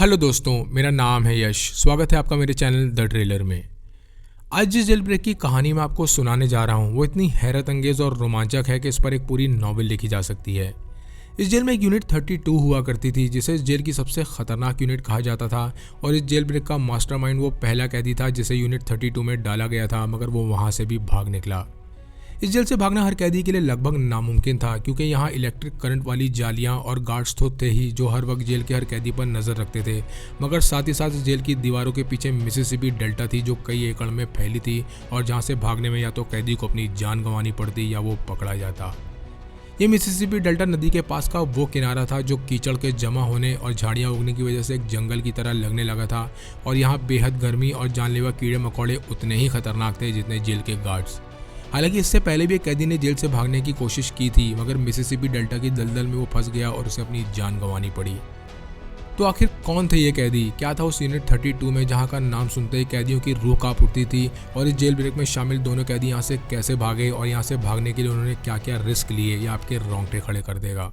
Hello दोस्तों, मेरा नाम है यश। स्वागत है आपका मेरे चैनल द ट्रेलर में। आज जिस जेल ब्रेक की कहानी मैं आपको सुनाने जा रहा हूँ वो इतनी हैरत अंगेज और रोमांचक है कि इस पर एक पूरी नॉवेल लिखी जा सकती है। इस जेल में एक यूनिट 32 हुआ करती थी जिसे इस जेल की सबसे खतरनाक यूनिट कहा जाता था। और इस जेल ब्रेक का मास्टरमाइंड वो पहला कैदी था जिसे यूनिट 32 में डाला गया था, मगर वो वहाँ से भी भाग निकला। इस जेल से भागना हर कैदी के लिए लगभग नामुमकिन था, क्योंकि यहाँ इलेक्ट्रिक करंट वाली जालियाँ और गार्ड्स तो थे ही जो हर वक्त जेल के हर कैदी पर नज़र रखते थे, मगर साथ ही साथ इस जेल की दीवारों के पीछे मिसिसिपी डेल्टा थी जो कई एकड़ में फैली थी और जहाँ से भागने में या तो कैदी को अपनी जान गंवानी पड़ती या वो पकड़ा जाता। ये मिसिसिपी डेल्टा नदी के पास का वो किनारा था जो कीचड़ के जमा होने और झाड़ियाँ उगने की वजह से एक जंगल की तरह लगने लगा था, और यहाँ बेहद गर्मी और जानलेवा कीड़े मकोड़े उतने ही खतरनाक थे जितने जेल के गार्ड्स। हालांकि इससे पहले भी एक कैदी ने जेल से भागने की कोशिश की थी, मगर मिसिसिपी डेल्टा की दलदल में वो फंस गया और उसे अपनी जान गंवानी पड़ी। तो आखिर कौन थे ये कैदी? क्या था उस यूनिट 32 में जहाँ का नाम सुनते ही कैदियों की रूह कांप उठती थी? और इस जेल ब्रेक में शामिल दोनों कैदी यहाँ से कैसे भागे और यहाँ से भागने के लिए उन्होंने क्या क्या रिस्क लिए, ये आपके रोंगटे खड़े कर देगा।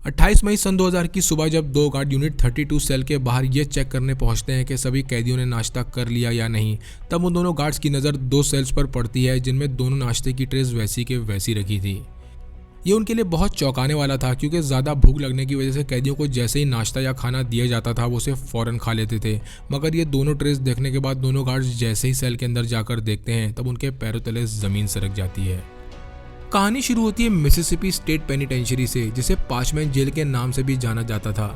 28 मई सन 2000 की सुबह जब दो गार्ड यूनिट 32 सेल के बाहर ये चेक करने पहुंचते हैं कि सभी कैदियों ने नाश्ता कर लिया या नहीं, तब उन दोनों गार्ड्स की नज़र दो सेल्स पर पड़ती है जिनमें दोनों नाश्ते की ट्रेस वैसी के वैसी रखी थी। ये उनके लिए बहुत चौंकाने वाला था, क्योंकि ज़्यादा भूख लगने की वजह से कैदियों को जैसे ही नाश्ता या खाना दिया जाता था वो उसे फ़ौरन खा लेते थे। मगर ये दोनों ट्रेस देखने के बाद दोनों गार्ड्स जैसे ही सेल के अंदर जाकर देखते हैं तब उनके पैरों तले ज़मीन सरक जाती है। कहानी शुरू होती है मिसिसिपी स्टेट पेनिटेंशियरी से, जिसे पांचमैन जेल के नाम से भी जाना जाता था।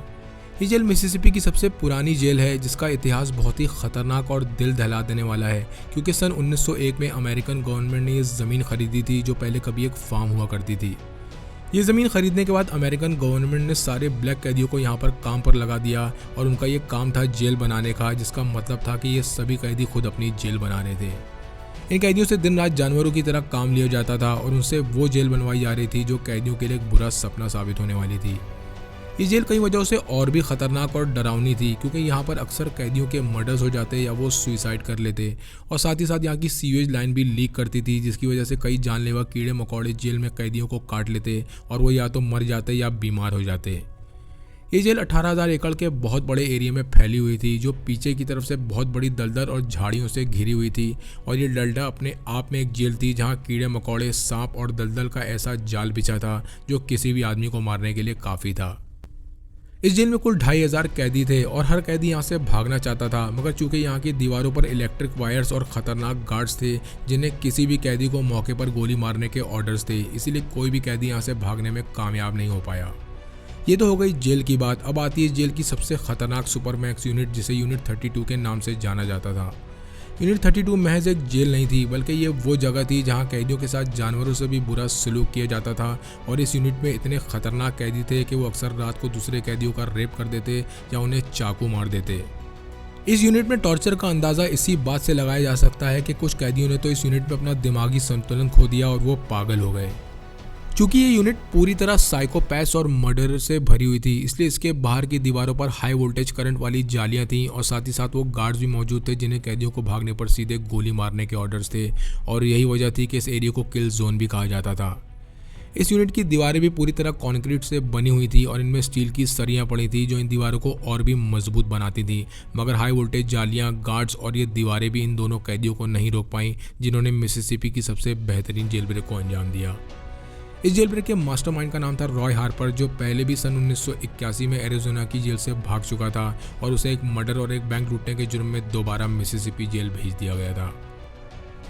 ये जेल मिसिसिपी की सबसे पुरानी जेल है जिसका इतिहास बहुत ही खतरनाक और दिल दहला देने वाला है, क्योंकि सन 1901 में अमेरिकन गवर्नमेंट ने ये ज़मीन खरीदी थी जो पहले कभी एक फार्म हुआ करती थी। ये ज़मीन खरीदने के बाद अमेरिकन गवर्नमेंट ने सारे ब्लैक कैदियों को यहाँ पर काम पर लगा दिया और उनका ये काम था जेल बनाने का, जिसका मतलब था कि ये सभी कैदी खुद अपनी जेल बना रहे थे। इन कैदियों से दिन रात जानवरों की तरह काम लिया जाता था और उनसे वो जेल बनवाई जा रही थी जो कैदियों के लिए एक बुरा सपना साबित होने वाली थी। ये जेल कई वजहों से और भी खतरनाक और डरावनी थी, क्योंकि यहाँ पर अक्सर कैदियों के मर्डर्स हो जाते या वो सुइसाइड कर लेते, और साथ ही साथ यहाँ की सीवेज लाइन भी लीक करती थी जिसकी वजह से कई जानलेवा कीड़े मकोड़े जेल में कैदियों को काट लेते और वो या तो मर जाते या बीमार हो जाते। ये जेल 18,000 एकड़ के बहुत बड़े एरिया में फैली हुई थी जो पीछे की तरफ से बहुत बड़ी दलदल और झाड़ियों से घिरी हुई थी, और ये डलडा अपने आप में एक जेल थी जहाँ कीड़े मकोड़े, सांप और दलदल का ऐसा जाल बिछा था जो किसी भी आदमी को मारने के लिए काफ़ी था। इस जेल में कुल 2,500 कैदी थे और हर कैदी यहाँ से भागना चाहता था, मगर चूंकि यहाँ की दीवारों पर इलेक्ट्रिक वायर्स और ख़तरनाक गार्ड्स थे जिन्हें किसी भी कैदी को मौके पर गोली मारने के ऑर्डर्स थे, इसीलिए कोई भी कैदी यहाँ से भागने में कामयाब नहीं हो पाया। ये तो हो गई जेल की बात। अब आती है जेल की सबसे खतरनाक सुपरमैक्स यूनिट, जिसे यूनिट 32 के नाम से जाना जाता था। यूनिट 32 महज एक जेल नहीं थी, बल्कि ये वो जगह थी जहां कैदियों के साथ जानवरों से भी बुरा सलूक किया जाता था, और इस यूनिट में इतने खतरनाक कैदी थे कि वो अक्सर रात को दूसरे कैदियों का रेप कर देते या उन्हें चाकू मार देते। इस यूनिट में टॉर्चर का अंदाज़ा इसी बात से लगाया जा सकता है कि कुछ कैदियों ने तो इस यूनिट में अपना दिमागी संतुलन खो दिया और वो पागल हो गए। चूँकि ये यूनिट पूरी तरह साइकोपैथ्स और मर्डर से भरी हुई थी, इसलिए इसके बाहर की दीवारों पर हाई वोल्टेज करंट वाली जालियां थीं, और साथ ही साथ वो गार्ड्स भी मौजूद थे जिन्हें कैदियों को भागने पर सीधे गोली मारने के ऑर्डर्स थे, और यही वजह थी कि इस एरिया को किल जोन भी कहा जाता था। इस यूनिट की दीवारें भी पूरी तरह कंक्रीट से बनी हुई थी और इनमें स्टील की सरियां पड़ी थी जो इन दीवारों को और भी मजबूत बनाती थी, मगर हाई वोल्टेज जालियां, गार्ड्स और ये दीवारें भी इन दोनों कैदियों को नहीं रोक पाईं जिन्होंने मिसिसिपी की सबसे बेहतरीन जेल ब्रेक को अंजाम दिया। इस जेल ब्रेक के मास्टरमाइंड का नाम था रॉय हार्पर, जो पहले भी सन 1981 में एरिज़ोना की जेल से भाग चुका था और उसे एक मर्डर और एक बैंक लूटने के जुर्म में दोबारा मिसिसिपी जेल भेज दिया गया था।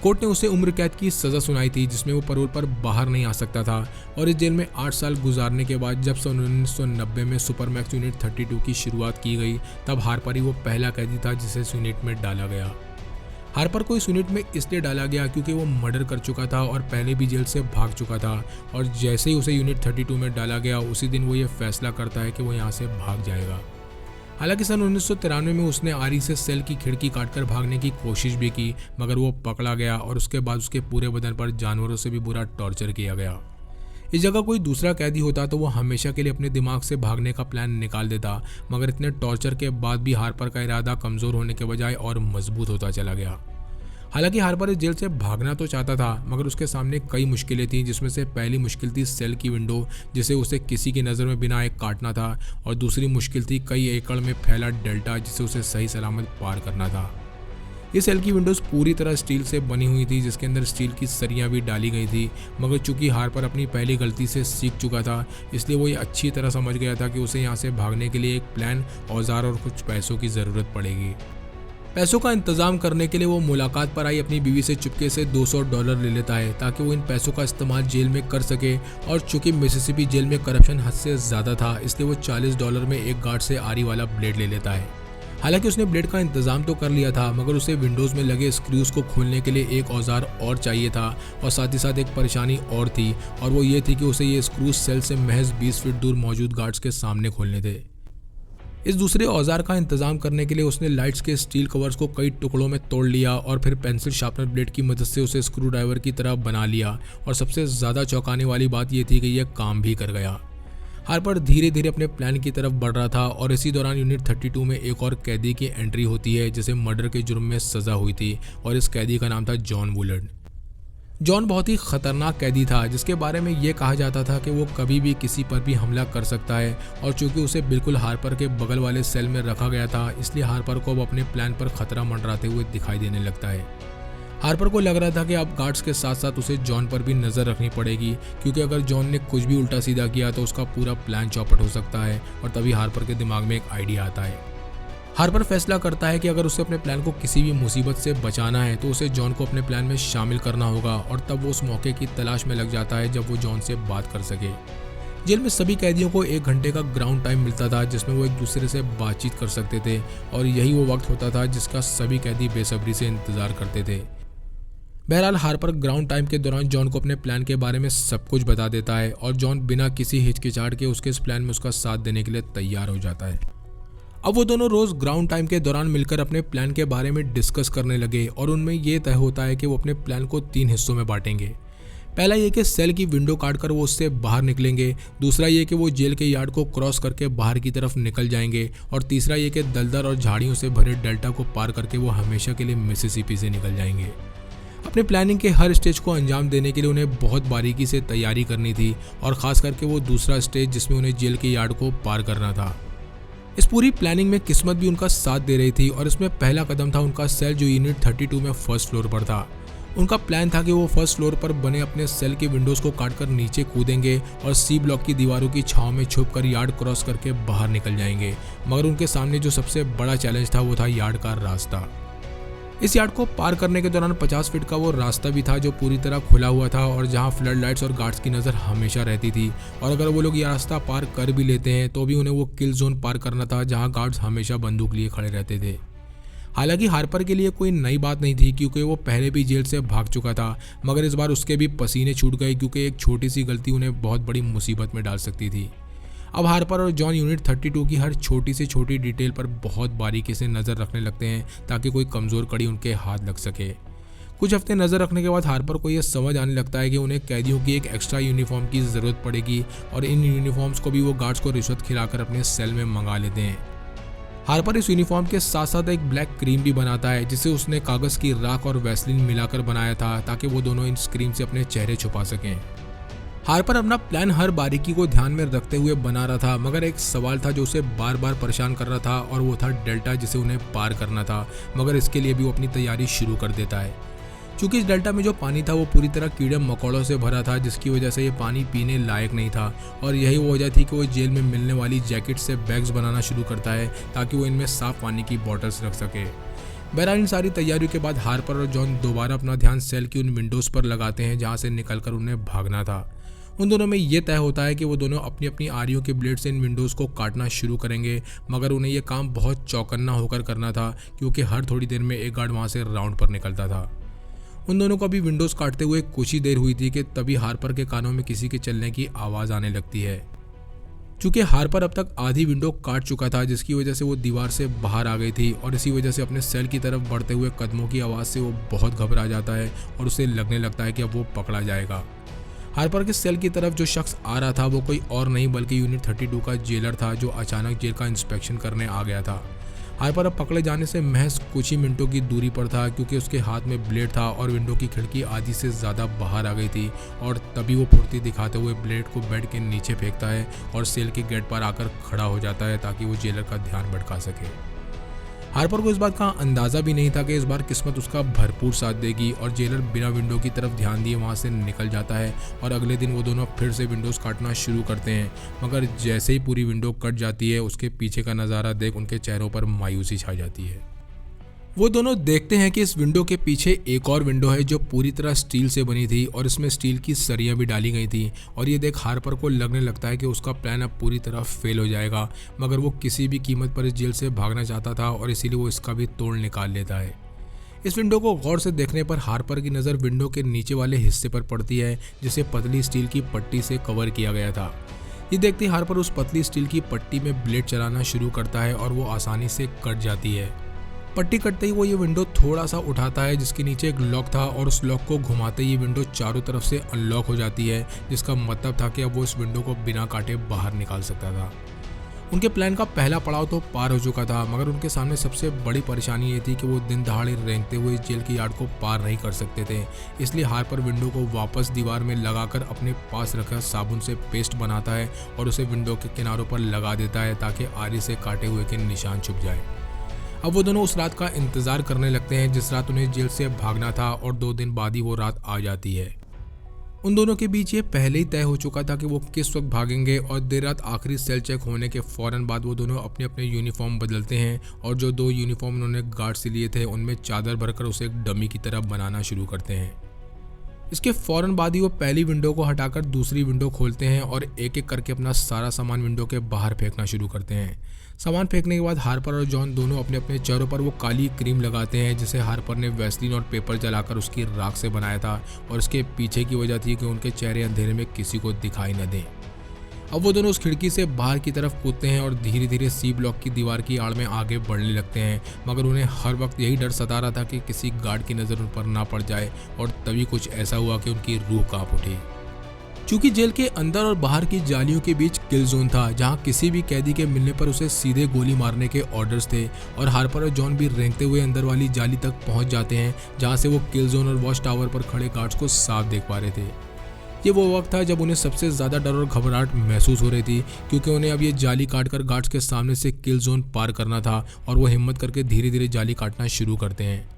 कोर्ट ने उसे उम्र कैद की सज़ा सुनाई थी जिसमें वो पैरोल पर बाहर नहीं आ सकता था, और इस जेल में 8 साल गुजारने के बाद जब सन 1990 में सुपरमैक्स यूनिट 32 की शुरुआत की गई तब हार्पर ही वो पहला कैदी था जिसे इस यूनिट में डाला गया। हार्पर को इस यूनिट में इसलिए डाला गया क्योंकि वो मर्डर कर चुका था और पहले भी जेल से भाग चुका था, और जैसे ही उसे यूनिट 32 में डाला गया उसी दिन वो ये फैसला करता है कि वो यहाँ से भाग जाएगा। हालांकि सन 1993 में उसने आरी से सेल की खिड़की काटकर भागने की कोशिश भी की, मगर वो पकड़ा गया और उसके बाद उसके पूरे बदन पर जानवरों से भी बुरा टॉर्चर किया गया। इस जगह कोई दूसरा कैदी होता तो वो हमेशा के लिए अपने दिमाग से भागने का प्लान निकाल देता, मगर इतने टॉर्चर के बाद भी हार्पर का इरादा कमज़ोर होने के बजाय और मजबूत होता चला गया। हालांकि हार्पर इस जेल से भागना तो चाहता था, मगर उसके सामने कई मुश्किलें थीं, जिसमें से पहली मुश्किल थी सेल की विंडो, जिसे उसे किसी की नज़र में बिना एक काटना था, और दूसरी मुश्किल थी कई एकड़ में फैला डेल्टा, जिसे उसे सही सलामत पार करना था। ये सेल की विंडोज़ पूरी तरह स्टील से बनी हुई थी, जिसके अंदर स्टील की सरियां भी डाली गई थी, मगर चूंकि हार्पर अपनी पहली गलती से सीख चुका था, इसलिए वो ये अच्छी तरह समझ गया था कि उसे यहाँ से भागने के लिए एक प्लान, औजार और कुछ पैसों की ज़रूरत पड़ेगी। पैसों का इंतजाम करने के लिए वो मुलाकात पर आई अपनी बीवी से चुपके से $200 ले लेता है, ताकि वो इन पैसों का इस्तेमाल जेल में कर सके। और चूंकि मिसिसिपी जेल में करप्शन हद से ज़्यादा था, इसलिए वो $40 में एक गार्ड से आरी वाला ब्लेड ले लेता है। हालांकि उसने ब्लेड का इंतजाम तो कर लिया था, मगर उसे विंडोज़ में लगे स्क्रूज़ को खोलने के लिए एक औजार और चाहिए था, और साथ ही साथ एक परेशानी और थी, और वो ये थी कि उसे ये स्क्रूज सेल से महज 20 फीट दूर मौजूद गार्ड्स के सामने खोलने थे। इस दूसरे औजार का इंतजाम करने के लिए उसने लाइट्स के स्टील कवर्स को कई टुकड़ों में तोड़ लिया, और फिर पेंसिल शार्पनर ब्लेड की मदद से उसे स्क्रू ड्राइवर की तरह बना लिया। और सबसे ज़्यादा चौंकाने वाली बात यह थी कि यह काम भी कर गया। हार्पर धीरे धीरे अपने प्लान की तरफ बढ़ रहा था, और इसी दौरान यूनिट 32 में एक और कैदी की एंट्री होती है, जिसे मर्डर के जुर्म में सज़ा हुई थी, और इस कैदी का नाम था जॉन वुलर्ड। जॉन बहुत ही खतरनाक कैदी था, जिसके बारे में ये कहा जाता था कि वो कभी भी किसी पर भी हमला कर सकता है, और चूंकि उसे बिल्कुल हार्पर के बगल वाले सेल में रखा गया था, इसलिए हार्पर को अब अपने प्लान पर खतरा मंडराते हुए दिखाई देने लगता है। हार्पर को लग रहा था कि अब गार्ड्स के साथ साथ उसे जॉन पर भी नज़र रखनी पड़ेगी, क्योंकि अगर जॉन ने कुछ भी उल्टा सीधा किया तो उसका पूरा प्लान चौपट हो सकता है। और तभी हार्पर के दिमाग में एक आइडिया आता है। हार्पर फैसला करता है कि अगर उसे अपने प्लान को किसी भी मुसीबत से बचाना है तो उसे जॉन को अपने प्लान में शामिल करना होगा, और तब वो उस मौके की तलाश में लग जाता है जब वो जॉन से बात कर सके। जेल में सभी कैदियों को 1 घंटे का ग्राउंड टाइम मिलता था, जिसमें वो एक दूसरे से बातचीत कर सकते थे, और यही वो वक्त होता था जिसका सभी कैदी बेसब्री से इंतजार करते थे। बहरहाल हार्पर ग्राउंड टाइम के दौरान जॉन को अपने प्लान के बारे में सब कुछ बता देता है, और जॉन बिना किसी हिचकिचाहट के उसके इस प्लान में उसका साथ देने के लिए तैयार हो जाता है। अब वो दोनों रोज ग्राउंड टाइम के दौरान मिलकर अपने प्लान के बारे में डिस्कस करने लगे, और उनमें ये तय होता है कि वो अपने प्लान को 3 हिस्सों में बांटेंगे। पहला ये कि सेल की विंडो काटकर वो उससे बाहर निकलेंगे, दूसरा ये कि वो जेल के यार्ड को क्रॉस करके बाहर की तरफ निकल जाएंगे, और तीसरा ये कि दलदल और झाड़ियों से भरे डेल्टा को पार करके वो हमेशा के लिए मिसिसिपी से निकल जाएंगे। अपने प्लानिंग के हर स्टेज को अंजाम देने के लिए उन्हें बहुत बारीकी से तैयारी करनी थी, और खास करके वो दूसरा स्टेज जिसमें उन्हें जेल के यार्ड को पार करना था। इस पूरी प्लानिंग में किस्मत भी उनका साथ दे रही थी, और इसमें पहला कदम था उनका सेल जो यूनिट 32 में फर्स्ट फ्लोर पर था। उनका प्लान था कि वो फर्स्ट फ्लोर पर बने अपने सेल के विंडोज़ को काटकर नीचे कूदेंगे और सी ब्लॉक की दीवारों की छांव में छुपकर यार्ड क्रॉस करके बाहर निकल जाएंगे। मगर उनके सामने जो सबसे बड़ा चैलेंज था वो था यार्ड का रास्ता। इस यार्ड को पार करने के दौरान 50 फीट का वो रास्ता भी था जो पूरी तरह खुला हुआ था, और जहां फ्लड लाइट्स और गार्ड्स की नज़र हमेशा रहती थी। और अगर वो लोग ये रास्ता पार कर भी लेते हैं तो भी उन्हें वो किल जोन पार करना था, जहां गार्ड्स हमेशा बंदूक लिए खड़े रहते थे। हालांकि हार्पर के लिए कोई नई बात नहीं थी, क्योंकि वो पहले भी जेल से भाग चुका था, मगर इस बार उसके भी पसीने छूट गए, क्योंकि एक छोटी सी गलती उन्हें बहुत बड़ी मुसीबत में डाल सकती थी। अब हार्पर और जॉन यूनिट 32 की हर छोटी से छोटी डिटेल पर बहुत बारीकी से नज़र रखने लगते हैं, ताकि कोई कमज़ोर कड़ी उनके हाथ लग सके। कुछ हफ्ते नज़र रखने के बाद हार्पर को यह समझ आने लगता है कि उन्हें कैदियों की एक एक्स्ट्रा यूनिफॉर्म की ज़रूरत पड़ेगी, और इन यूनिफॉर्म्स को भी वो गार्ड्स को रिश्वत खिलाकर अपने सेल में मंगा लेते हैं। हार्पर इस यूनिफॉर्म के साथ साथ एक ब्लैक क्रीम भी बनाता है, जिसे उसने कागज़ की राख और वैसलीन मिलाकर बनाया था, ताकि वो दोनों इन क्रीम से अपने चेहरे छुपा सकें। हार्पर अपना प्लान हर बारीकी को ध्यान में रखते हुए बना रहा था, मगर एक सवाल था जो उसे बार बार परेशान कर रहा था, और वो था डेल्टा, जिसे उन्हें पार करना था। मगर इसके लिए भी वो अपनी तैयारी शुरू कर देता है। चूँकि इस डेल्टा में जो पानी था वो पूरी तरह कीड़े मकोड़ों से भरा था, जिसकी वजह से ये पानी पीने लायक नहीं था, और यही वो वजह थी कि वो जेल में मिलने वाली जैकेट से बैग्स बनाना शुरू करता है, ताकि वो इनमें साफ पानी की बॉटल्स रख सके। बहरहाल इन सारी तैयारियों के बाद हार्पर और जॉन दोबारा अपना ध्यान सेल की उन विंडोज़ पर लगाते हैं जहाँ से निकलकर उन्हें भागना था। उन दोनों में ये तय होता है कि वो दोनों अपनी अपनी आरियों के ब्लेड से इन विंडोज़ को काटना शुरू करेंगे, मगर उन्हें यह काम बहुत चौकन्ना होकर करना था, क्योंकि हर थोड़ी देर में एक गार्ड वहाँ से राउंड पर निकलता था। उन दोनों को अभी विंडोज़ काटते हुए कुछ ही देर हुई थी कि तभी हार्पर के कानों में किसी के चलने की आवाज़ आने लगती है। चूँकि हार्पर अब तक आधी विंडो काट चुका था, जिसकी वजह से वो दीवार से बाहर आ गई थी, और इसी वजह से अपने सेल की तरफ बढ़ते हुए कदमों की आवाज़ से वो बहुत घबरा जाता है, और उसे लगने लगता है कि अब वो पकड़ा जाएगा। हार्पर के सेल की तरफ जो शख्स आ रहा था वो कोई और नहीं बल्कि यूनिट 32 का जेलर था, जो अचानक जेल का इंस्पेक्शन करने आ गया था। हार्पर अब पकड़े जाने से महज कुछ ही मिनटों की दूरी पर था, क्योंकि उसके हाथ में ब्लेड था और विंडो की खिड़की आधी से ज़्यादा बाहर आ गई थी। और तभी वो फुर्ती दिखाते हुए ब्लेड को बेड के नीचे फेंकता है और सेल के गेट पर आकर खड़ा हो जाता है ताकि वो जेलर का ध्यान भटका सके। हार्पर को इस बात का अंदाज़ा भी नहीं था कि इस बार किस्मत उसका भरपूर साथ देगी और जेलर बिना विंडो की तरफ ध्यान दिए वहाँ से निकल जाता है। और अगले दिन वो दोनों फिर से विंडोज़ काटना शुरू करते हैं, मगर जैसे ही पूरी विंडो कट जाती है उसके पीछे का नज़ारा देख उनके चेहरों पर मायूसी छा जाती है। वो दोनों देखते हैं कि इस विंडो के पीछे एक और विंडो है जो पूरी तरह स्टील से बनी थी और इसमें स्टील की सरियां भी डाली गई थी। और ये देख हार्पर को लगने लगता है कि उसका प्लान अब पूरी तरह फेल हो जाएगा, मगर वो किसी भी कीमत पर इस जेल से भागना चाहता था और इसीलिए वो इसका भी तोड़ निकाल लेता है। इस विंडो को गौर से देखने पर हार्पर की नज़र विंडो के नीचे वाले हिस्से पर पड़ती है, जिसे पतली स्टील की पट्टी से कवर किया गया था। ये देखते ही हार्पर उस पतली स्टील की पट्टी में ब्लेड चलाना शुरू करता है और वो आसानी से कट जाती है। पट्टी कटते ही वो ये विंडो थोड़ा सा उठाता है, जिसके नीचे एक लॉक था, और उस लॉक को घुमाते ही विंडो चारों तरफ से अनलॉक हो जाती है, जिसका मतलब था कि अब वो इस विंडो को बिना काटे बाहर निकाल सकता था। उनके प्लान का पहला पड़ाव तो पार हो चुका था, मगर उनके सामने सबसे बड़ी परेशानी ये थी कि वो दिन दहाड़े रेंगते हुए जेल की यार्ड को पार नहीं कर सकते थे। इसलिए हार्पर विंडो को वापस दीवार में लगाकर अपने पास रखा साबुन से पेस्ट बनाता है और उसे विंडो के किनारों पर लगा देता है ताकि आरी से काटे हुए के निशान छुप जाए। अब वो दोनों उस रात का इंतज़ार करने लगते हैं जिस रात उन्हें जेल से भागना था, और 2 दिन बाद ही वो रात आ जाती है। उन दोनों के बीच ये पहले ही तय हो चुका था कि वो किस वक्त भागेंगे, और देर रात आखिरी सेल चेक होने के फ़ौरन बाद वो दोनों अपने अपने यूनिफॉर्म बदलते हैं और जो 2 यूनिफॉर्म उन्होंने गार्ड से लिए थे उनमें चादर भरकर उसे एक डमी की तरह बनाना शुरू करते हैं। इसके फ़ौरन बाद ही वो पहली विंडो को हटाकर दूसरी विंडो खोलते हैं और एक एक करके अपना सारा सामान विंडो के बाहर फेंकना शुरू करते हैं। सामान फेंकने के बाद हार्पर और जॉन दोनों अपने अपने चेहरों पर वो काली क्रीम लगाते हैं, जिसे हार्पर ने वैसलीन और पेपर जलाकर उसकी राख से बनाया था, और इसके पीछे की वजह थी कि उनके चेहरे अंधेरे में किसी को दिखाई न दें। अब वो दोनों उस खिड़की से बाहर की तरफ कूदते हैं और धीरे धीरे सी ब्लॉक की दीवार की आड़ में आगे बढ़ने लगते हैं, मगर उन्हें हर वक्त यही डर सता रहा था कि किसी गार्ड की नज़र उन पर ना पड़ जाए। और तभी कुछ ऐसा हुआ कि उनकी रूह कांप उठी। चूंकि जेल के अंदर और बाहर की जालियों के बीच किल जोन था, जहां किसी भी कैदी के मिलने पर उसे सीधे गोली मारने के ऑर्डर्स थे, और हार्पर और जॉन भी रेंगते हुए अंदर वाली जाली तक पहुंच जाते हैं, जहां से वो किल जोन और वॉच टावर पर खड़े गार्ड्स को साफ देख पा रहे थे। ये वो वक्त था जब उन्हें सबसे ज़्यादा डर और घबराहट महसूस हो रही थी, क्योंकि उन्हें अब ये जाली काटकर गार्ड्स के सामने से किल जोन पार करना था, और वो हिम्मत करके धीरे धीरे जाली काटना शुरू करते हैं।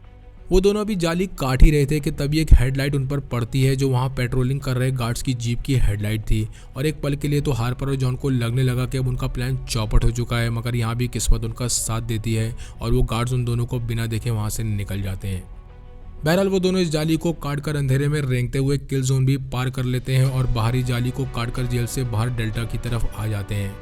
वो दोनों अभी जाली काट ही रहे थे कि तभी एक हेडलाइट उन पर पड़ती है, जो वहाँ पेट्रोलिंग कर रहे गार्ड्स की जीप की हेडलाइट थी। और एक पल के लिए तो हार्पर और जॉन को लगने लगा कि अब उनका प्लान चौपट हो चुका है, मगर यहाँ भी किस्मत उनका साथ देती है और वो गार्ड्स उन दोनों को बिना देखे वहाँ से निकल जाते हैं। बहरहाल वो दोनों इस जाली को काटकर अंधेरे में रेंगते हुए किल जोन भी पार कर लेते हैं और बाहरी जाली को काटकर जेल से बाहर डेल्टा की तरफ आ जाते हैं।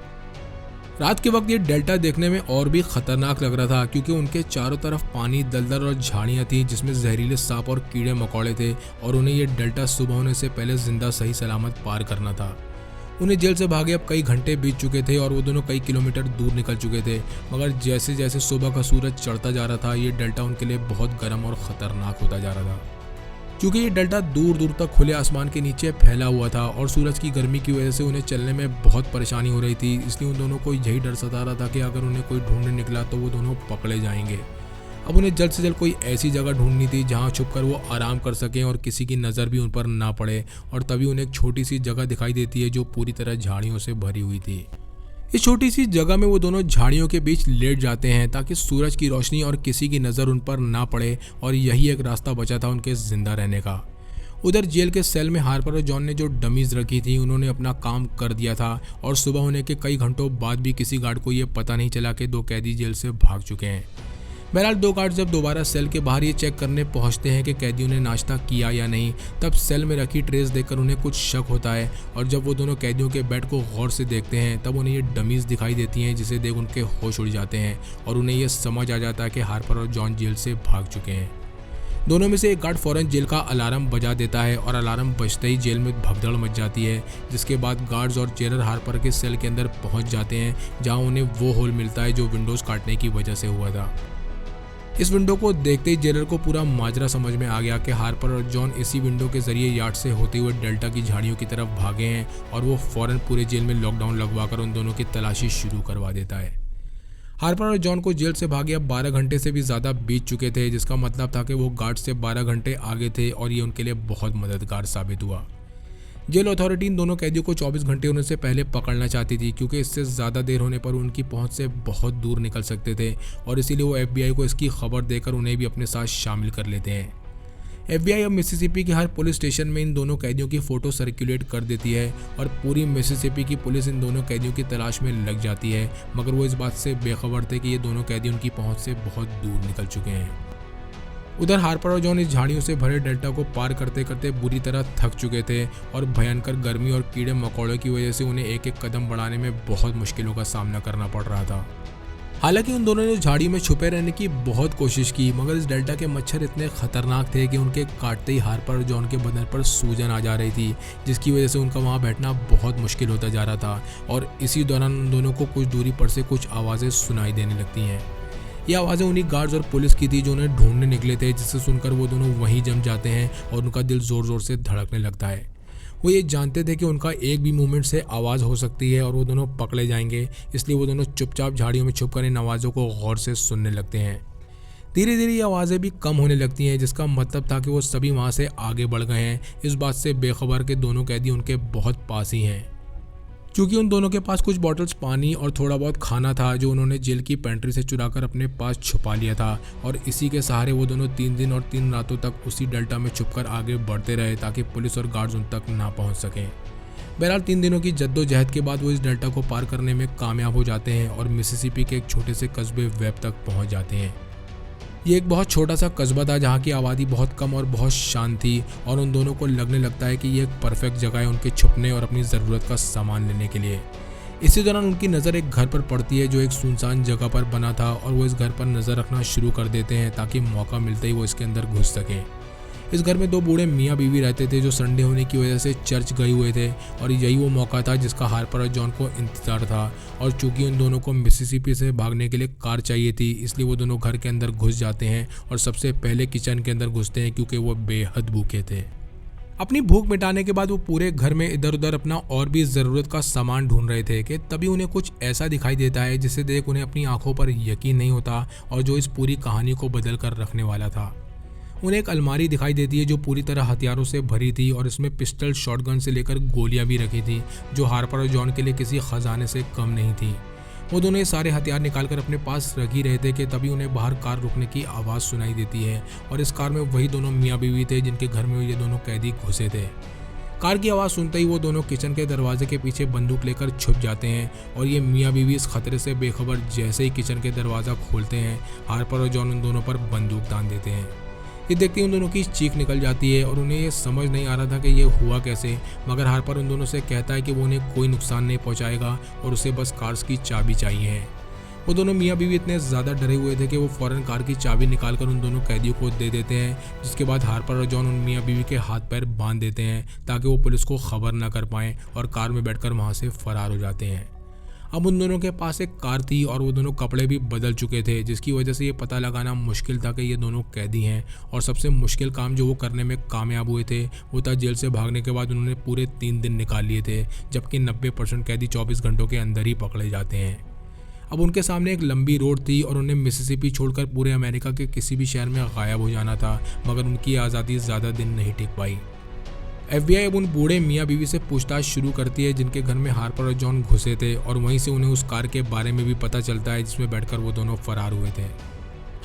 रात के वक्त ये डेल्टा देखने में और भी खतरनाक लग रहा था, क्योंकि उनके चारों तरफ पानी, दलदल और झाड़ियाँ थी जिसमें जहरीले सांप और कीड़े मकोड़े थे, और उन्हें ये डेल्टा सुबह होने से पहले जिंदा सही सलामत पार करना था। उन्हें जेल से भागे अब कई घंटे बीत चुके थे और वो दोनों कई किलोमीटर दूर निकल चुके थे, मगर जैसे जैसे सुबह का सूरज चढ़ता जा रहा था ये डेल्टा उनके लिए बहुत गर्म और ख़तरनाक होता जा रहा था। क्योंकि ये डेल्टा दूर दूर तक खुले आसमान के नीचे फैला हुआ था और सूरज की गर्मी की वजह से उन्हें चलने में बहुत परेशानी हो रही थी, इसलिए उन दोनों को यही डर सता रहा था कि अगर उन्हें कोई ढूंढने निकला तो वो दोनों पकड़े जाएंगे। अब उन्हें जल्द से जल्द कोई ऐसी जगह ढूंढनी थी जहां छुपकर वो आराम कर सकें और किसी की नज़र भी उन पर ना पड़े, और तभी उन्हें एक छोटी सी जगह दिखाई देती है जो पूरी तरह झाड़ियों से भरी हुई थी। इस छोटी सी जगह में वो दोनों झाड़ियों के बीच लेट जाते हैं ताकि सूरज की रोशनी और किसी की नज़र उन पर ना पड़े, और यही एक रास्ता बचा था उनके जिंदा रहने का। उधर जेल के सेल में हार्पर और जॉन ने जो डमीज रखी थी उन्होंने अपना काम कर दिया था, और सुबह होने के कई घंटों बाद भी किसी गार्ड को ये पता नहीं चला कि 2 कैदी जेल से भाग चुके हैं। बहरहाल 2 गार्ड जब दोबारा सेल के बाहर ये चेक करने पहुंचते हैं कि कैदियों ने नाश्ता किया या नहीं, तब सेल में रखी ट्रेस देखकर उन्हें कुछ शक होता है, और जब वो दोनों कैदियों के बेड को गौर से देखते हैं तब उन्हें ये डमीज दिखाई देती हैं, जिसे देख उनके होश उड़ जाते हैं और उन्हें यह समझ आ जाता है कि हार्पर और जॉन जेल से भाग चुके हैं। दोनों में से एक गार्ड फौरन जेल का अलार्म बजा देता है और अलार्म बजते ही जेल में भगदड़ मच जाती है, जिसके बाद गार्ड्स और जेलर हार्पर के सेल के अंदर पहुंच जाते हैं, जहां उन्हें वो होल मिलता है जो विंडोज़ काटने की वजह से हुआ था। इस विंडो को देखते ही जेलर को पूरा माजरा समझ में आ गया कि हार्पर और जॉन इसी विंडो के जरिए यार्ड से होते हुए डेल्टा की झाड़ियों की तरफ भागे हैं, और वो फौरन पूरे जेल में लॉकडाउन लगवाकर उन दोनों की तलाशी शुरू करवा देता है। हार्पर और जॉन को जेल से भागे अब 12 घंटे से भी ज़्यादा बीत चुके थे, जिसका मतलब था कि वो गार्ड से 12 घंटे आगे थे और ये उनके लिए बहुत मददगार साबित हुआ। जेल अथॉरिटी इन दोनों कैदियों को 24 घंटे होने से पहले पकड़ना चाहती थी, क्योंकि इससे ज़्यादा देर होने पर उनकी पहुंच से बहुत दूर निकल सकते थे और इसीलिए वो FBI को इसकी खबर देकर उन्हें भी अपने साथ शामिल कर लेते हैं। FBI अब मिसिसिपी के हर पुलिस स्टेशन में इन दोनों कैदियों की फ़ोटो सर्कुलेट कर देती है और पूरी मिसिसिपी की पुलिस इन दोनों कैदियों की तलाश में लग जाती है, मगर वो इस बात से बेखबर थे कि ये दोनों कैदी उनकी पहुंच से बहुत दूर निकल चुके हैं। उधर हार्पर और जॉन इस झाड़ियों से भरे डेल्टा को पार करते करते बुरी तरह थक चुके थे और भयंकर गर्मी और कीड़े मकोड़ों की वजह से उन्हें एक एक कदम बढ़ाने में बहुत मुश्किलों का सामना करना पड़ रहा था। हालांकि उन दोनों ने झाड़ी में छुपे रहने की बहुत कोशिश की, मगर इस डेल्टा के मच्छर इतने खतरनाक थे कि उनके काटते ही हार्पर और जॉन के बदन पर सूजन आ जा रही थी, जिसकी वजह से उनका वहां बैठना बहुत मुश्किल होता जा रहा था। और इसी दौरान उन दोनों को कुछ दूरी पर से कुछ आवाज़ें सुनाई देने लगती हैं। ये आवाज़ें उन्हीं गार्ड्स और पुलिस की थी जो उन्हें ढूंढने निकले थे, जिसे सुनकर वो दोनों वहीं जम जाते हैं और उनका दिल ज़ोर ज़ोर से धड़कने लगता है। वो ये जानते थे कि उनका एक भी मूवमेंट से आवाज़ हो सकती है और वो दोनों पकड़े जाएंगे, इसलिए वो दोनों चुपचाप झाड़ियों में छुपकर इन आवाज़ों को गौर से सुनने लगते हैं। धीरे धीरे ये आवाज़ें भी कम होने लगती हैं, जिसका मतलब था कि वो सभी वहाँ से आगे बढ़ गए हैं, इस बात से बेखबर के दोनों कैदी उनके बहुत पास ही हैं। क्योंकि उन दोनों के पास कुछ बॉटल्स पानी और थोड़ा बहुत खाना था जो उन्होंने जेल की पेंट्री से चुराकर अपने पास छुपा लिया था, और इसी के सहारे वो दोनों 3 दिन और 3 रातों तक उसी डेल्टा में छुपकर आगे बढ़ते रहे ताकि पुलिस और गार्ड्स उन तक ना पहुंच सकें। बहरहाल 3 दिनों की जद्दोजहद के बाद वो इस डेल्टा को पार करने में कामयाब हो जाते हैं और मिसिसिपी के एक छोटे से कस्बे वेब तक पहुँच जाते हैं। ये एक बहुत छोटा सा कस्बा था जहाँ की आबादी बहुत कम और बहुत शांत थी, और उन दोनों को लगने लगता है कि ये एक परफेक्ट जगह है उनके छुपने और अपनी ज़रूरत का सामान लेने के लिए। इसी दौरान उनकी नज़र एक घर पर पड़ती है जो एक सुनसान जगह पर बना था, और वो इस घर पर नज़र रखना शुरू कर देते हैं ताकि मौका मिलते ही वो इसके अंदर घुस सकें। इस घर में 2 बूढ़े मियाँ बीवी रहते थे जो संडे होने की वजह से चर्च गए हुए थे, और यही वो मौका था जिसका हार्पर और जॉन को इंतजार था। और चूंकि उन दोनों को मिसिसिपी से भागने के लिए कार चाहिए थी, इसलिए वो दोनों घर के अंदर घुस जाते हैं और सबसे पहले किचन के अंदर घुसते हैं, क्योंकि वो बेहद भूखे थे। अपनी भूख मिटाने के बाद वो पूरे घर में इधर उधर अपना और भी ज़रूरत का सामान ढूंढ रहे थे कि तभी उन्हें कुछ ऐसा दिखाई देता है जिसे देख उन्हें अपनी आंखों पर यकीन नहीं होता, और जो इस पूरी कहानी को बदल कर रखने वाला था। उन्हें एक अलमारी दिखाई देती है जो पूरी तरह हथियारों से भरी थी, और इसमें पिस्टल, शॉटगन से लेकर गोलियां भी रखी थी, जो हार्पर और जॉन के लिए किसी खजाने से कम नहीं थी। वो दोनों ये सारे हथियार निकालकर अपने पास रख ही रहे थे कि तभी उन्हें बाहर कार रुकने की आवाज़ सुनाई देती है, और इस कार में वही दोनों मियाँ बीवी थे जिनके घर में ये दोनों कैदी घुसे थे। कार की आवाज़ सुनते ही वो दोनों किचन के दरवाजे के पीछे बंदूक लेकर छुप जाते हैं, और ये मियाँ बीवी इस खतरे से बेखबर जैसे ही किचन के दरवाज़ा खोलते हैं, हार्पर और जॉन उन दोनों पर बंदूक तान देते हैं। ये देखते ही उन दोनों की चीख निकल जाती है और उन्हें ये समझ नहीं आ रहा था कि ये हुआ कैसे, मगर हार्पर उन दोनों से कहता है कि वो उन्हें कोई नुकसान नहीं पहुंचाएगा और उसे बस कार्स की चाबी चाहिए है। वो दोनों मियाँ बीवी इतने ज़्यादा डरे हुए थे कि वो फ़ौरन कार की चाबी निकालकर उन दोनों कैदियों को दे देते हैं, जिसके बाद हार्पर और जॉन उन मियाँ बीवी के हाथ पैर बांध देते हैं ताकि वो पुलिस को खबर ना कर पाएँ, और कार में बैठकर वहाँ से फरार हो जाते हैं। अब उन दोनों के पास एक कार थी और वो दोनों कपड़े भी बदल चुके थे, जिसकी वजह से ये पता लगाना मुश्किल था कि ये दोनों कैदी हैं। और सबसे मुश्किल काम जो वो करने में कामयाब हुए थे वो था जेल से भागने के बाद उन्होंने पूरे 3 दिन निकाल लिए थे, जबकि 90% कैदी 24 घंटों के अंदर ही पकड़े जाते हैं। अब उनके सामने एक लंबी रोड थी और उन्हें मिसिसिपी छोड़कर पूरे अमेरिका के किसी भी शहर में गायब हो जाना था, मगर उनकी आज़ादी ज़्यादा दिन नहीं टिक पाई। FBI अब उन बूढ़े मियाँ बीवी से पूछताछ शुरू करती है जिनके घर में हार्पर और जॉन घुसे थे, और वहीं से उन्हें उस कार के बारे में भी पता चलता है जिसमें बैठकर वो दोनों फरार हुए थे।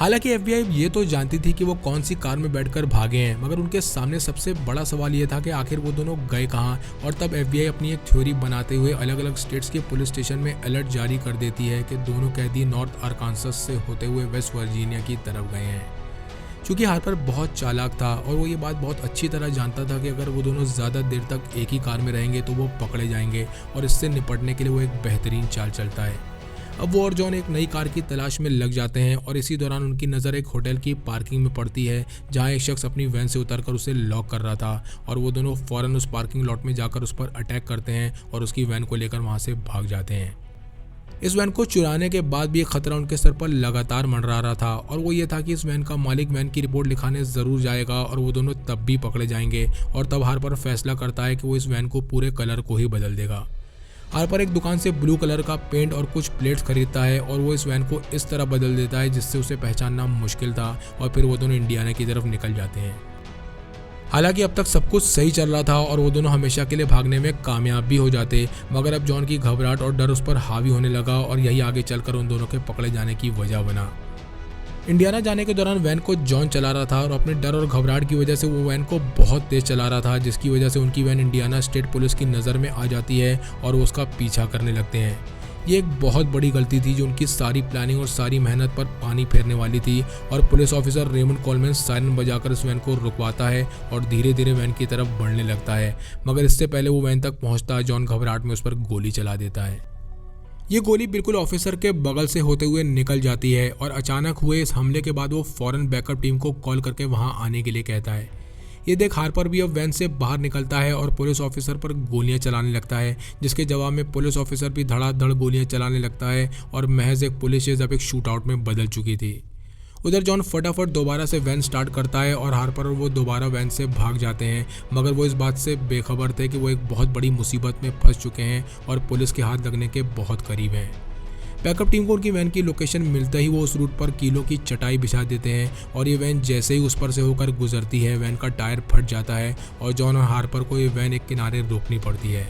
हालांकि FBI ये तो जानती थी कि वो कौन सी कार में बैठकर भागे हैं, मगर उनके सामने सबसे बड़ा सवाल ये था कि आखिर वो दोनों गए कहाँ। और तब FBI अपनी एक थ्योरी बनाते हुए अलग अलग स्टेट्स के पुलिस स्टेशन में अलर्ट जारी कर देती है कि दोनों कैदी नॉर्थ आर्कांसस से होते हुए वेस्ट वर्जीनिया की तरफ गए हैं। चूँकि हार्पर बहुत चालाक था और वो ये बात बहुत अच्छी तरह जानता था कि अगर वो दोनों ज़्यादा देर तक एक ही कार में रहेंगे तो वो पकड़े जाएंगे, और इससे निपटने के लिए वो एक बेहतरीन चाल चलता है। अब वो और जॉन एक नई कार की तलाश में लग जाते हैं, और इसी दौरान उनकी नज़र एक होटल की पार्किंग में पड़ती है जहां एक शख्स अपनी वैन से उतरकर उसे लॉक कर रहा था, और वो दोनों फ़ौरन उस पार्किंग लॉट में जाकर उस पर अटैक करते हैं और उसकी वैन को लेकर वहाँ से भाग जाते हैं। इस वैन को चुराने के बाद भी एक खतरा उनके सर पर लगातार मंडरा रहा था, और वो ये था कि इस वैन का मालिक वैन की रिपोर्ट लिखाने ज़रूर जाएगा और वो दोनों तब भी पकड़े जाएंगे। और तब हार्पर फैसला करता है कि वो इस वैन को पूरे कलर को ही बदल देगा। हार्पर एक दुकान से ब्लू कलर का पेंट और कुछ प्लेट्स खरीदता है और वो इस वैन को इस तरह बदल देता है जिससे उसे पहचानना मुश्किल था और फिर वो दोनों इंडियाना की तरफ निकल जाते हैं। हालांकि अब तक सब कुछ सही चल रहा था और वो दोनों हमेशा के लिए भागने में कामयाब भी हो जाते, मगर अब जॉन की घबराहट और डर उस पर हावी होने लगा और यही आगे चलकर उन दोनों के पकड़े जाने की वजह बना। इंडियाना जाने के दौरान वैन को जॉन चला रहा था और अपने डर और घबराहट की वजह से वो वैन को बहुत तेज चला रहा था, जिसकी वजह से उनकी वैन इंडियाना स्टेट पुलिस की नज़र में आ जाती है और वो उसका पीछा करने लगते हैं। ये एक बहुत बड़ी गलती थी जो उनकी सारी प्लानिंग और सारी मेहनत पर पानी फेरने वाली थी और police officer Raymond Coleman siren बजाकर इस वैन को रुकवाता है और धीरे धीरे वैन की तरफ बढ़ने लगता है, मगर इससे पहले वो वैन तक पहुंचता है जॉन घबराहट में उस पर गोली चला देता है। ये गोली बिल्कुल ऑफिसर के बगल से होते हुए निकल जाती है और अचानक हुए इस हमले के बाद वो फौरन बैकअप टीम को कॉल करके वहां आने के लिए कहता है। ये देख हार्पर भी अब वैन से बाहर निकलता है और पुलिस ऑफिसर पर गोलियां चलाने लगता है, जिसके जवाब में पुलिस ऑफिसर भी धड़ाधड़ गोलियां चलाने लगता है और महज एक पुलिस चेज अब एक शूट आउट में बदल चुकी थी। उधर जॉन फटाफट दोबारा से वैन स्टार्ट करता है और हार्पर और वो दोबारा वैन से भाग जाते हैं, मगर वो इस बात से बेखबर थे कि वो एक बहुत बड़ी मुसीबत में फंस चुके हैं और पुलिस के हाथ लगने के बहुत करीब हैं। बैकअप टीम को उनकी वैन की लोकेशन मिलते ही वो उस रूट पर कीलों की चटाई बिछा देते हैं और ये वैन जैसे ही उस पर से होकर गुजरती है वैन का टायर फट जाता है और जॉन और हार्पर को ये वैन एक किनारे रोकनी पड़ती है।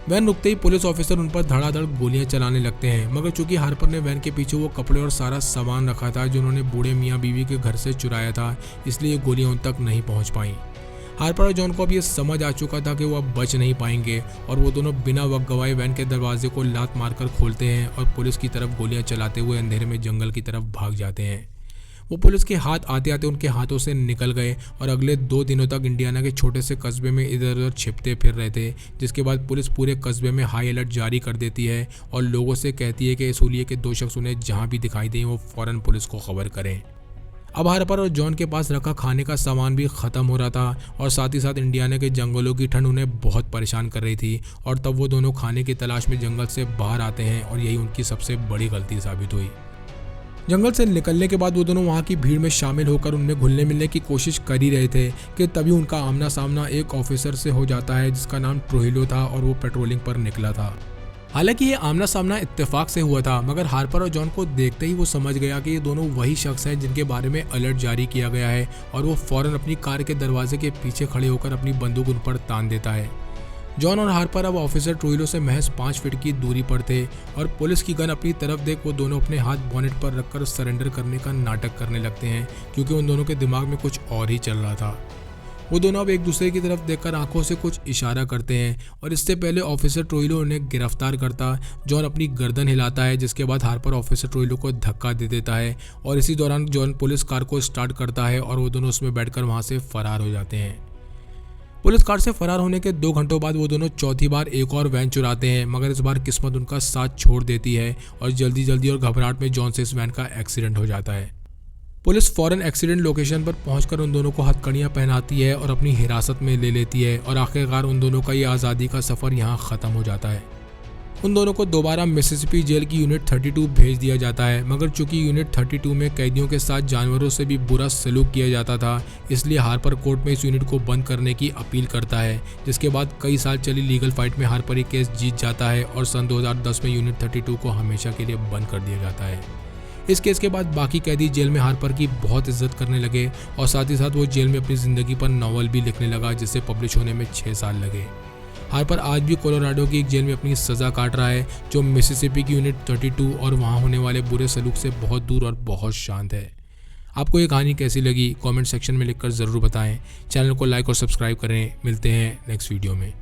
वैन रुकते ही पुलिस ऑफिसर उन पर धड़ाधड़ गोलियां चलाने लगते हैं, मगर चूंकि हार्पर ने वैन के पीछे वो कपड़े और सारा सामान रखा था जो उन्होंने बूढ़े मियाँ बीवी के घर से चुराया था, इसलिए गोलियां उन तक नहीं पहुंच पाईं। हार्पर और जॉन को अब ये समझ आ चुका था कि वो अब बच नहीं पाएंगे और वो दोनों बिना वक्त गवाए वैन के दरवाजे को लात मारकर खोलते हैं और पुलिस की तरफ गोलियां चलाते हुए अंधेरे में जंगल की तरफ भाग जाते हैं। वो पुलिस के हाथ आते आते उनके हाथों से निकल गए और अगले 2 दिनों तक इंडियाना के छोटे से कस्बे में इधर उधर छिपते फिर रहे थे, जिसके बाद पुलिस पूरे कस्बे में हाई अलर्ट जारी कर देती है और लोगों से कहती है कि इस हुलिये के 2 शख्स उन्हें जहाँ भी दिखाई दें वो फ़ौरन पुलिस को खबर करें। अब हार्पर और जॉन के पास रखा खाने का सामान भी ख़त्म हो रहा था और साथ ही साथ इंडियाना के जंगलों की ठंड उन्हें बहुत परेशान कर रही थी और तब वो दोनों खाने की तलाश में जंगल से बाहर आते हैं और यही उनकी सबसे बड़ी गलती साबित हुई। जंगल से निकलने के बाद वो दोनों वहाँ की भीड़ में शामिल होकर उनमें घुलने मिलने की कोशिश कर ही रहे थे कि तभी उनका आमना सामना एक ऑफिसर से हो जाता है जिसका नाम ट्रोहिलो था और वो पेट्रोलिंग पर निकला था। हालांकि ये आमना सामना इत्तेफाक से हुआ था, मगर हार्पर और जॉन को देखते ही वो समझ गया कि ये दोनों वही शख्स हैं जिनके बारे में अलर्ट जारी किया गया है और वो फौरन अपनी कार के दरवाजे के पीछे खड़े होकर अपनी बंदूक उन पर तान देता है। जॉन और हार्पर अब ऑफिसर ट्रोहिलो से महज 5 फीट की दूरी पर थे और पुलिस की गन अपनी तरफ देख वो दोनों अपने हाथ बॉनेट पर रखकर सरेंडर करने का नाटक करने लगते हैं, क्योंकि उन दोनों के दिमाग में कुछ और ही चल रहा था। वो दोनों अब एक दूसरे की तरफ देखकर आंखों से कुछ इशारा करते हैं और इससे पहले ऑफिसर ट्रोहिलो उन्हें गिरफ्तार करता जॉन अपनी गर्दन हिलाता है, जिसके बाद हार्पर ऑफिसर ट्रोहिलो को धक्का दे देता है और इसी दौरान जॉन पुलिस कार को स्टार्ट करता है और वो दोनों उसमें बैठकर वहाँ से फरार हो जाते हैं। पुलिस कार से फरार होने के 2 घंटों बाद वो दोनों चौथी बार एक और वैन चुराते हैं, मगर इस बार किस्मत उनका साथ छोड़ देती है और जल्दी और घबराहट में जॉन से इस वैन का एक्सीडेंट हो जाता है। पुलिस फौरन एक्सीडेंट लोकेशन पर पहुंचकर उन दोनों को हथकड़ियां पहनाती है और अपनी हिरासत में ले लेती है और आखिरकार उन दोनों का ये आज़ादी का सफ़र यहां ख़त्म हो जाता है। उन दोनों को दोबारा मिसिसिपी जेल की यूनिट 32 भेज दिया जाता है, मगर चूंकि यूनिट 32 में कैदियों के साथ जानवरों से भी बुरा सलूक किया जाता था, इसलिए हार्पर कोर्ट में इस यूनिट को बंद करने की अपील करता है, जिसके बाद कई साल चली लीगल फाइट में हार्पर ये केस जीत जाता है और सन 2010 में यूनिट 32 को हमेशा के लिए बंद कर दिया जाता है। इस केस के बाद बाकी कैदी जेल में हार्पर की बहुत इज्जत करने लगे और साथ ही साथ वो जेल में अपनी ज़िंदगी पर नावल भी लिखने लगा, जिसे पब्लिश होने में 6 साल लगे। हार्पर आज भी कोलोराडो की एक जेल में अपनी सज़ा काट रहा है, जो मिसिसिपी की यूनिट 32 और वहाँ होने वाले बुरे सलूक से बहुत दूर और बहुत शांत है। आपको ये कहानी कैसी लगी कमेंट सेक्शन में लिखकर ज़रूर बताएं। चैनल को लाइक और सब्सक्राइब करें। मिलते हैं नेक्स्ट वीडियो में।